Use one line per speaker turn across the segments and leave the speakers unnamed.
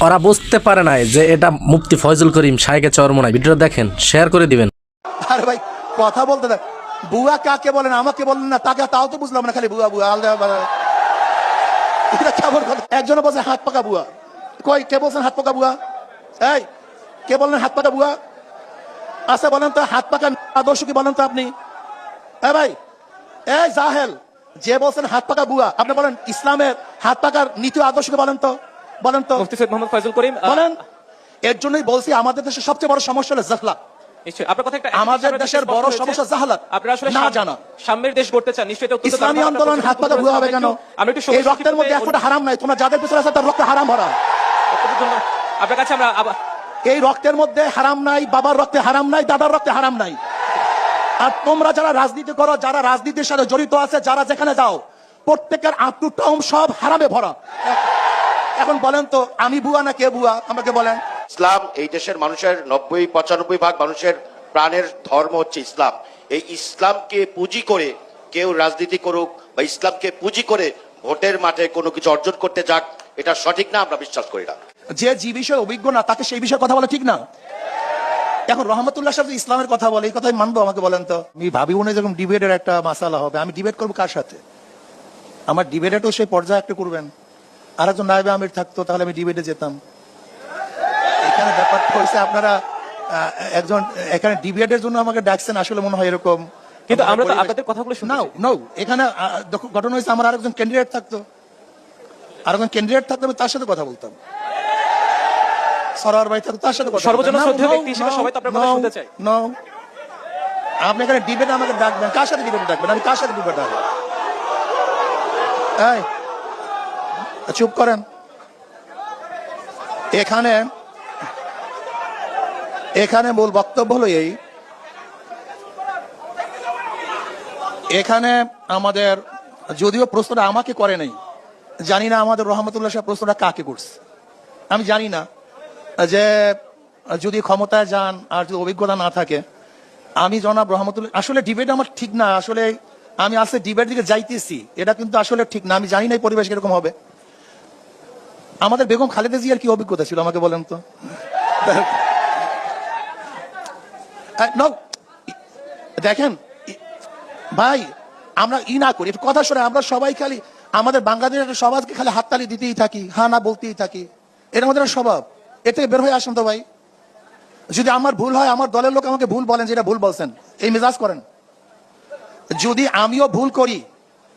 ওরা বুঝতে পারে না যে এটা মুফতি ফয়জুল করিম শাইখে চরমোনাই। ভিডিওটা দেখেন, শেয়ার করে দিবেন।
আরে ভাই কথা বলতে দেখ, বুয়া কাকে বলেন আমাকে বলেন না, তাকে তাও তো বুঝলাম না, খালি বুয়া বুয়া আলাদা। এটা কেমন কথা? একজনে বলছে হাত পাকা বুয়া, কই কে বলছেন হাত পাকা বুয়া? এই কে বললেন হাত পাকা বুয়া? আচ্ছা বলেন তো হাত পাকা আদর্শ কি বলেন তো আপনি? হ্যাঁ ভাই, এই জাহেল, যে বলছেন হাত পাকা বুয়া, আপনি বলেন ইসলামের হাত পাকার নীতি আদর্শকে বলেন তো, বলেন তো।
মুফতি সৈয়দ মোহাম্মদ ফয়জুল করিম
বলেন। এর জন্যই বলছি আমাদের দেশের সবচেয়ে বড় সমস্যা হলো জাহলাত।
নিশ্চয়ই আপনার কথা একটা
আমাদের দেশের বড় সমস্যা জাহলাত,
আপনারা আসলে
না জানা।
সাম্যের দেশ গড়তে চান, নিশ্চয়ই এটা অত্যন্ত
ইসলামী আন্দোলন হাত পাকা বুয়া হবে কেন?
আমরা একটু
এই রক্তের মধ্যে এক ফোঁটা হারাম নাই, তোমরা যাদের পিছনে আছে তার রক্তে হারাম ভরা।
আপনার কাছে আমরা
এই রক্তের মধ্যে হারাম নাই, বাবার রক্তে হারাম নাই, দাদার রক্তে হারাম নাই। আর তোমরা যারা রাজনীতি করো, যারা রাজনীতির সাথে জড়িত আছে, যারা যেখানে যাও, প্রত্যেকের আত্মু টম সব হারামে ভরা। এখন বলেন তো আমি বুয়া না কে বুয়া? আমাকে বলেন।
ইসলাম এই দেশের মানুষের 90-95% মানুষের প্রাণের ধর্ম হচ্ছে ইসলাম। এই ইসলামকে পুঁজি করে কেউ রাজনীতি করুক বা ইসলামকে পুঁজি করে ভোটের মাঠে কোনো কিছু অর্জন করতে যাক, এটা সঠিক না, আমরা বিশ্বাস করি না।
যে বিষয়ে অভিজ্ঞ না তাকে সেই বিষয়ে কথা বলা ঠিক না। এখন রহমতুল্লাহ সাহেব ইসলামের কথা বলে, এই কথাই মানবো? আমাকে বলেন তো। আমি ভাবি উনি যখন ডিবেটের একটা মাসালা হবে, আমি ডিবেট করবো কার সাথে? আমার ডিবেটও সেই পর্যায়ে একটা করবেন। আর একজন নায়েবে আমির থাকতো, তাহলে আমি ডিবেটে যেতাম। এখানে ব্যাপারটা হয়েছে আপনারা একজন এখানে ডিবেটের জন্য আমাকে ডাকছেন, আসলে মনে হয় এরকম।
কিন্তু আমরা তো আপনাদের কথাগুলো শুনতে চাই।
নাও এখানে ঘটনা হয়েছে আমার আরেকজন ক্যান্ডিডেট থাকতো, আরেকজন ক্যান্ডিডেট থাকতো, আমি তার সাথে কথা বলতাম। সরোয়ার ভাই থাকতো, তার সাথে কথা
সর্বজন শ্রদ্ধেয় ব্যক্তি হিসেবে সবাই তো আপনার কথা শুনতে চায়।
আপনি এখানে ডিবেট আমাকে ডাকবেন, কার সাথে ডিবেট ডাকবেন? আমি কার সাথে ডিবেট ডাকবো? এই চুপ করেন। এখানে মূল বক্তব্য হলো এই, এখানে আমাদের যদিও প্রশ্নটা আমাকে করে নাই, জানি না আমাদের রহমতুল্লাহ সাহেব প্রশ্নটা কাকে করছে, আমি জানি না। যে যদি ক্ষমতায় যান আর যদি অভিজ্ঞতা না থাকে, আমি জনাব রহমতুল্লাহ, আসলে ডিবেট আমার ঠিক না। আসলে আমি আজকে ডিবেট দিকে যাইতেছি, এটা কিন্তু আসলে ঠিক না। আমি জানি না এই পরিবেশ কিরকম হবে। আমাদের বেগম খালেদা জিয়ার কি অভিজ্ঞতা ছিল আমাকে বলেন তো? দেখেন ভাই, আমরা না করি কথা শুনে, আমরা সবাই খালি আমাদের বাংলাদেশের সমাজকে খালি হাততালি দিতেই থাকি, হ্যাঁ না বলতেই থাকি। এটা আমাদের স্বভাব। এ থেকে বের হয়ে আসেন তো ভাই। যদি আমার ভুল হয়, আমার দলের লোক আমাকে ভুল বলেন, যেটা ভুল বলছেন, এই মেজাজ করেন। যদি আমিও ভুল করি,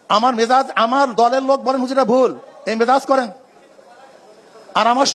আমার মেজাজ, আমার দলের লোক বলেন হুজুরা ভুল, এই মেজাজ করেন। আর আমার